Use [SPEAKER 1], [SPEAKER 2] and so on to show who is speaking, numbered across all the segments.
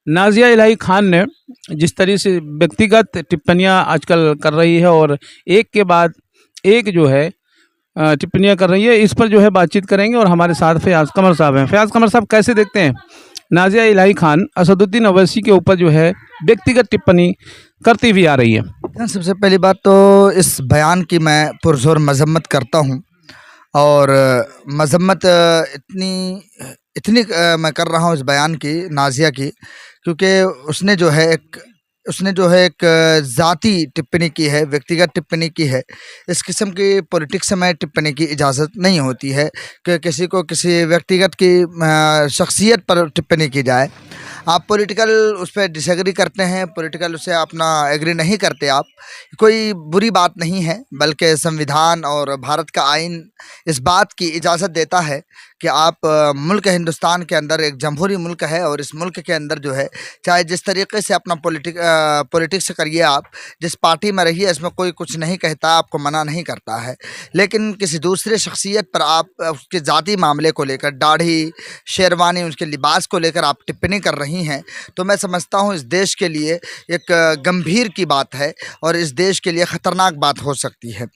[SPEAKER 1] नाज़िया इलाही खान ने जिस तरह से व्यक्तिगत टिप्पणियां आजकल कर रही है और एक के बाद एक जो है टिप्पणियां कर रही है, इस पर जो है बातचीत करेंगे। और हमारे साथ फयाज़ कमर साहब हैं। फयाज़ कमर साहब, कैसे देखते हैं नाज़िया इलाही खान असदुद्दीन ओवैसी के ऊपर जो है व्यक्तिगत टिप्पणी करती हुई आ रही है?
[SPEAKER 2] सबसे पहली बात तो इस बयान की मैं पुरज़ोर मज़म्मत करता हूँ। और मज़म्मत इतनी इतनी मैं कर रहा हूँ इस बयान की, नाज़िया की, क्योंकि उसने जो है एक ज़ाती टिप्पणी की है, व्यक्तिगत टिप्पणी की है। इस किस्म की पॉलिटिक्स में टिप्पणी की इजाज़त नहीं होती है कि किसी को किसी व्यक्तिगत की शख्सियत पर टिप्पणी की जाए। आप पॉलिटिकल उस पर डिसएग्री करते हैं, पॉलिटिकल उससे अपना एग्री नहीं करते आप, कोई बुरी बात नहीं है, बल्कि संविधान और भारत का आइन इस बात की इजाज़त देता है कि आप मुल्क हिंदुस्तान के अंदर एक जमहूरी मुल्क है, और इस मुल्क के अंदर जो है चाहे जिस तरीके से अपना पॉलिटिक्स करिए, आप जिस पार्टी में रहिए, इसमें कोई कुछ नहीं कहता, आपको मना नहीं करता है। लेकिन किसी दूसरे शख्सियत पर आप उसके ज़ाती मामले को लेकर, दाढ़ी, शेरवानी, उसके लिबास को लेकर आप टिप्पणी कर रही हैं, तो मैं समझता हूँ इस देश के लिए एक गंभीर की बात है और इस देश के लिए ख़तरनाक बात हो सकती है।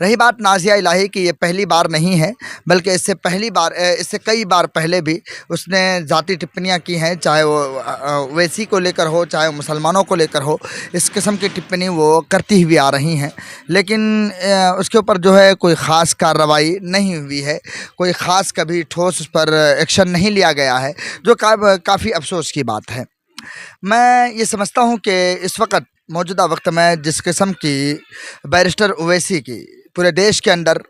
[SPEAKER 2] रही बात नाज़िया इलाही की, ये पहली बार नहीं है, बल्कि इससे कई बार पहले भी उसने ज़ाती टिप्पणियां की हैं, चाहे वो ओवैसी को लेकर हो, चाहे वो मुसलमानों को लेकर हो। इस किस्म की टिप्पणी वो करती हुई आ रही हैं, लेकिन उसके ऊपर जो है कोई ख़ास कार्रवाई नहीं हुई है, कोई ख़ास कभी ठोस उस पर एक्शन नहीं लिया गया है, जो काफ़ी अफसोस की बात है। मैं ये समझता हूँ कि इस वक्त मौजूदा वक्त में जिस किस्म की बैरिस्टर ओवैसी की पूरे देश के अंदर,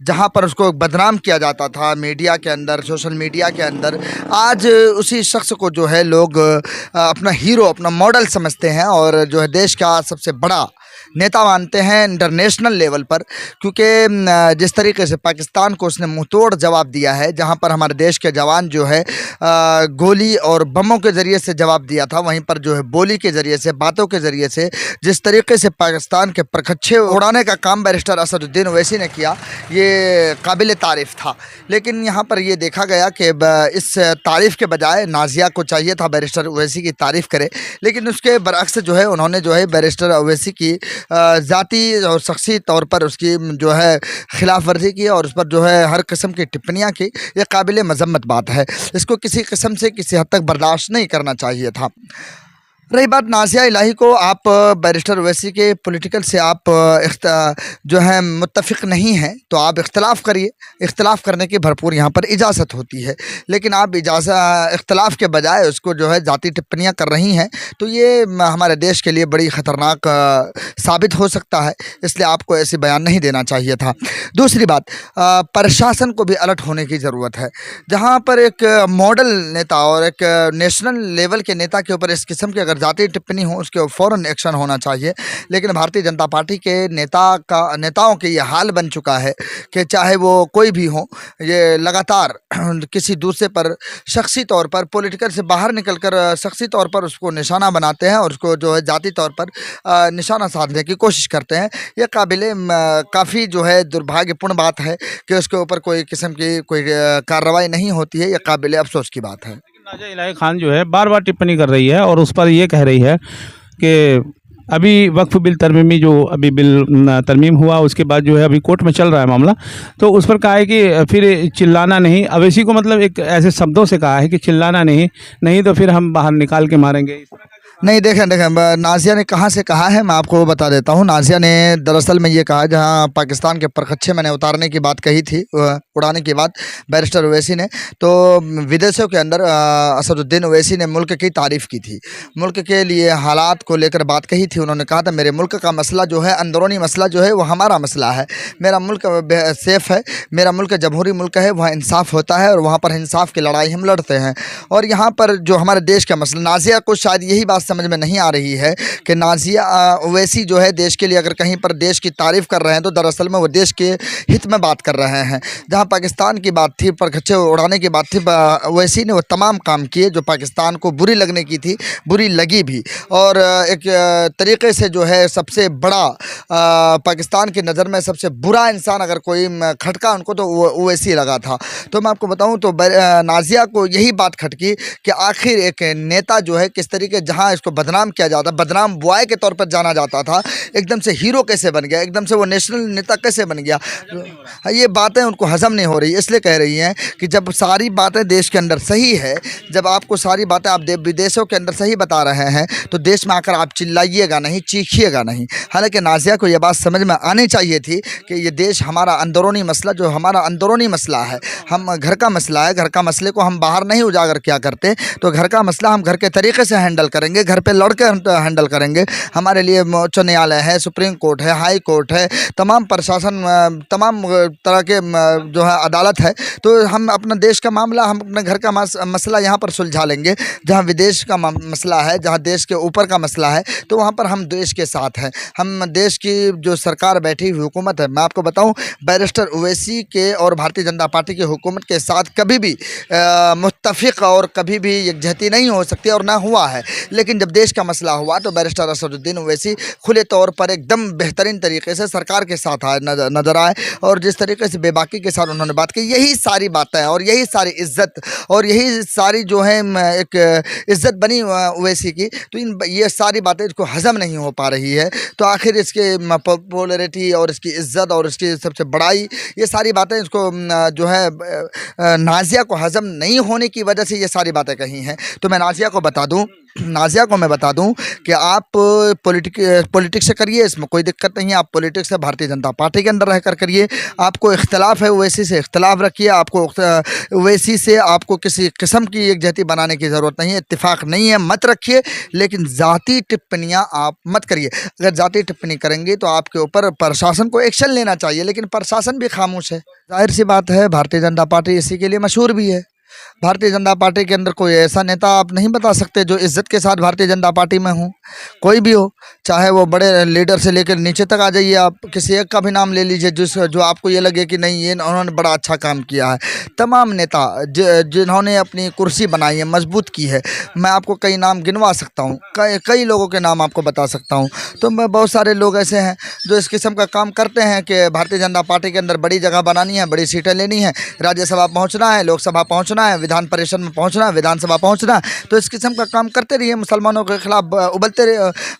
[SPEAKER 2] जहाँ पर उसको बदनाम किया जाता था मीडिया के अंदर, सोशल मीडिया के अंदर, आज उसी शख्स को जो है लोग अपना हीरो, अपना मॉडल समझते हैं और जो है देश का सबसे बड़ा नेता मानते हैं इंटरनेशनल लेवल पर। क्योंकि जिस तरीके से पाकिस्तान को उसने मुंहतोड़ जवाब दिया है, जहां पर हमारे देश के जवान जो है गोली और बमों के ज़रिए से जवाब दिया था, वहीं पर जो है बोली के ज़रिए से, बातों के ज़रिए से जिस तरीके से पाकिस्तान के परखच्चे उड़ाने का काम बैरिस्टर असदुद्दीन ओवैसी ने किया, ये काबिल तारीफ़ था। लेकिन यहाँ पर ये देखा गया कि इस तारीफ़ के बजाय नाज़िया को चाहिए था बैरिस्टर ओवैसी की तारीफ़ करे, लेकिन उसके बरअक्स जो है उन्होंने जो है बैरिस्टर ओवैसी की ज़ाती और शख्सी तौर पर उसकी जो है खिलाफ वर्जी की और उस पर जो है हर किस्म की टिप्पणियाँ की। ये काबिल मज़म्मत बात है, इसको किसी किस्म से किसी हद तक बर्दाश्त नहीं करना चाहिए था। रही बात नाज़िया इलाही को, आप बैरिस्टर ओवैसी के पॉलिटिकल से आप जो है मुत्तफ़िक़ नहीं हैं, तो आप इख्तलाफ़ करिए, इख्तलाफ़ करने की भरपूर यहाँ पर इजाज़त होती है। लेकिन आप इख्तलाफ़ के बजाय उसको जो है ज़ाती टिप्पणियाँ कर रही हैं, तो ये हमारे देश के लिए बड़ी ख़तरनाक साबित हो सकता है, इसलिए आपको ऐसे बयान नहीं देना चाहिए था। दूसरी बात, प्रशासन को भी अलर्ट होने की ज़रूरत है। जहाँ पर एक मॉडल नेता और एक नेशनल लेवल के नेता के ऊपर इस किस्म की अगर ज़ाती टिप्पणी हो, उसके फ़ौरन एक्शन होना चाहिए। लेकिन भारतीय जनता पार्टी के नेताओं के ये हाल बन चुका है कि चाहे वो कोई भी हो, ये लगातार किसी दूसरे पर शख्सी तौर पर, पॉलिटिकल से बाहर निकलकर शख्सी तौर पर उसको निशाना बनाते हैं और उसको जो है ज़ाती तौर पर निशाना साधने की कोशिश करते हैं। यह काफ़ी जो है दुर्भाग्यपूर्ण बात है कि उसके ऊपर कोई किस्म की कोई कार्रवाई नहीं होती है। यह काबिल अफसोस की बात है।
[SPEAKER 1] नाज़िया इलाही खान जो है बार बार टिप्पणी कर रही है और उस पर ये कह रही है कि अभी वक्फ बिल तरमीमी जो अभी बिल तरमीम हुआ, उसके बाद जो है अभी कोर्ट में चल रहा है मामला, तो उस पर कहा है कि फिर चिल्लाना नहीं, अवैसी को मतलब एक ऐसे शब्दों से कहा है कि चिल्लाना नहीं, नहीं तो फिर हम बाहर निकाल के मारेंगे।
[SPEAKER 2] नहीं, देखें नाज़िया ने कहाँ से कहा है, मैं आपको बता देता हूँ। नाज़िया ने दरअसल में ये कहा, जहाँ पाकिस्तान के परखच्चे मैंने उतारने की बात कही थी, उड़ाने की बात बैरिस्टर ओवैसी ने, तो विदेशों के अंदर असदुद्दीन ओवैसी ने मुल्क की तारीफ़ की थी, मुल्क के लिए हालात को लेकर बात कही थी। उन्होंने कहा था मेरे मुल्क का मसला जो है, अंदरूनी मसला जो है, वो हमारा मसला है, मेरा मुल्क सेफ़ है, मेरा मुल्क जमहूरी मुल्क है, वहाँ इंसाफ़ होता है और वहाँ पर इंसाफ़ की लड़ाई हम लड़ते हैं। और यहाँ पर जो हमारे देश का मसला, नाज़िया को शायद यही बात समझ में नहीं आ रही है कि नाज़िया ओवैसी जो है देश के लिए अगर कहीं पर देश की तारीफ़ कर रहे हैं तो दरअसल में वो देश के हित में बात कर रहे हैं। जहाँ पाकिस्तान की बात थी, परखच्चे उड़ाने की बात थी, ओवैसी ने वो तमाम काम किए जो पाकिस्तान को बुरी लगने की थी, बुरी लगी भी। और एक तरीक़े से जो है सबसे बड़ा पाकिस्तान की नज़र में सबसे बुरा इंसान अगर कोई खटका उनको तो वो ओवैसी लगा था। तो मैं आपको बताऊं तो नाज़िया को यही बात खटकी कि आखिर एक नेता जो है किस तरीके जहां इसको बदनाम किया जाता, बदनाम बॉय के तौर पर जाना जाता था, एकदम से हीरो कैसे बन गया, एकदम से वो नेशनल नेता कैसे बन गया। ये बातें उनको हजम नहीं हो रही, इसलिए कह रही हैं कि जब सारी बातें देश के अंदर सही है, जब आपको सारी बातें आप विदेशों के अंदर सही बता रहे हैं तो देश में आकर आप चिल्लाइएगा नहीं, चीखिएगा नहीं। हालांकि नाज़िया को यह बात समझ में आनी चाहिए थी कि ये देश हमारा अंदरूनी मसला, जो हमारा अंदरूनी मसला है, हम घर का मसला है, घर का मसले को हम बाहर नहीं उजागर क्या करते, तो घर का मसला हम घर के तरीके से हैंडल करेंगे, घर पे लड़ के हैंडल करेंगे। हमारे लिए उच्च न्यायालय है, सुप्रीम कोर्ट है, हाई कोर्ट है, तमाम प्रशासन, तमाम तरह के जो है अदालत है। तो हम अपना देश का मामला, हम अपने घर का मसला यहाँ पर सुलझा लेंगे। जहाँ विदेश का मसला है, जहाँ देश के ऊपर का मसला है, तो वहाँ पर हम देश के साथ हैं। हम देश की जो सरकार बैठी हुई हुकूमत है, मैं आपको बताऊँ बैरिस्टर ओवैसी के और भारतीय जनता पार्टी की हुकूमत के साथ कभी भी मुत्तफ़िक़ और कभी भी यकजहती नहीं हो सकती और ना हुआ है। लेकिन जब देश का मसला हुआ तो बैरिस्टर असदुद्दीन ओवैसी खुले तौर पर एकदम बेहतरीन तरीके से सरकार के साथ आए, नज़र आए, और जिस तरीके से बेबाकी के साथ उन्होंने बात की, यही सारी बातें और यही सारी इज़्ज़त और यही सारी जो है एक इज़्ज़त बनी ओवैसी की। तो ये सारी बातें इसको हज़म नहीं हो पा रही है। तो आखिर इसके पॉपुलैरिटी और इसकी इज़्ज़त और इसकी सबसे बड़ाई, ये सारी बातें इसको जो है नाज़िया को हज़म नहीं होने की वजह से ये सारी बातें कही हैं। तो मैं नाज़िया को बता दूं कि आप पॉलिटिक्स से करिए, इसमें कोई दिक्कत नहीं है। आप पॉलिटिक्स से भारतीय जनता पार्टी के अंदर रहकर करिए। आपको इख्तलाफ है ओवैसी से, इख्तलाफ रखिए। आपको ओवैसी से आपको किसी किस्म की एकजहती बनाने की ज़रूरत नहीं है, इत्तेफाक नहीं है, मत रखिए। लेकिन ज़ाती टिप्पणियाँ आप मत करिए। अगर ज़ाती टिप्पणी करेंगे तो आपके ऊपर प्रशासन को एक्शन लेना चाहिए, लेकिन प्रशासन भी खामोश है। जाहिर सी बात है, भारतीय जनता पार्टी इसी के लिए मशहूर भी है। भारतीय जनता पार्टी के अंदर कोई ऐसा नेता आप नहीं बता सकते जो इज़्ज़त के साथ भारतीय जनता पार्टी में हो, कोई भी हो, चाहे वो बड़े लीडर से लेकर नीचे तक आ जाइए। आप किसी एक का भी नाम ले लीजिए जो आपको ये लगे कि नहीं, ये उन्होंने बड़ा अच्छा काम किया है। तमाम नेता जिन्होंने अपनी कुर्सी बनाई है, मजबूत की है, मैं आपको कई नाम गिनवा सकता हूँ, कई लोगों के नाम आपको बता सकता हूँ। तो मैं बहुत सारे लोग ऐसे हैं जो इस किस्म का काम करते हैं कि भारतीय जनता पार्टी के अंदर बड़ी जगह बनानी है, बड़ी सीटें लेनी है, राज्यसभा पहुँचना है, लोकसभा पहुँचना है, विधान परिषद में पहुंचना, विधानसभा पहुंचना। तो इस किस्म का काम करते रहिए, मुसलमानों के खिलाफ उबलते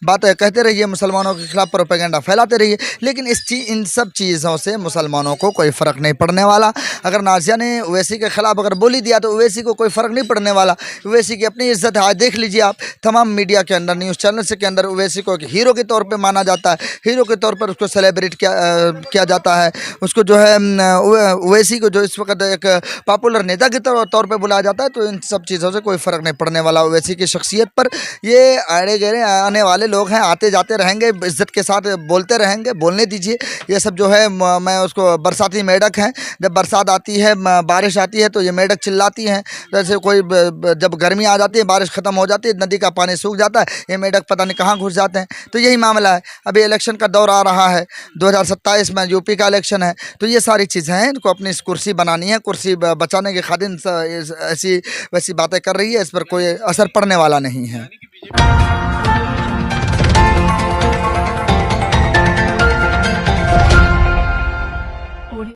[SPEAKER 2] बातें कहते रहिए, मुसलमानों के खिलाफ प्रोपेगेंडा फैलाते रहिए। लेकिन इन सब चीज़ों से मुसलमानों को कोई फ़र्क नहीं पड़ने वाला। अगर नाज़िया ने ओवैसी के खिलाफ अगर बोली दिया तो ओवैसी को कोई फ़र्क नहीं पड़ने वाला। ओवैसी की अपनी इज्जत है। आज देख लीजिए आप, तमाम मीडिया के अंदर, न्यूज़ चैनल के अंदर ओवैसी को एक हीरो के तौर पर माना जाता है, हीरो के तौर पर उसको सेलिब्रेट किया जाता है। उसको जो है ओवैसी को जो इस वक्त एक पॉपुलर नेता के तौर पर बुलाया जाता है। तो इन सब चीज़ों से कोई फ़र्क नहीं पड़ने वाला ओवैसी की शख्सियत पर। ये आड़े गहरे आने वाले लोग हैं, आते जाते रहेंगे, इज़्ज़त के साथ बोलते रहेंगे, बोलने दीजिए। ये सब जो है मैं उसको बरसाती मेढक हैं। जब बरसात आती है, बारिश आती है तो ये मेढक चिल्लाती हैं। जैसे कोई जब गर्मी आ जाती है, बारिश ख़त्म हो जाती है, नदी का पानी सूख जाता है, ये मेढक पता नहीं कहाँ घुस जाते हैं। तो यही मामला है। अभी इलेक्शन का दौर आ रहा है, 2027 में यूपी का इलेक्शन है। तो ये सारी चीज़ें हैं, इनको अपनी कुर्सी बनानी है, कुर्सी बचाने की खातिर ऐसी वैसी बातें कर रही है, इस पर कोई असर पड़ने वाला नहीं है।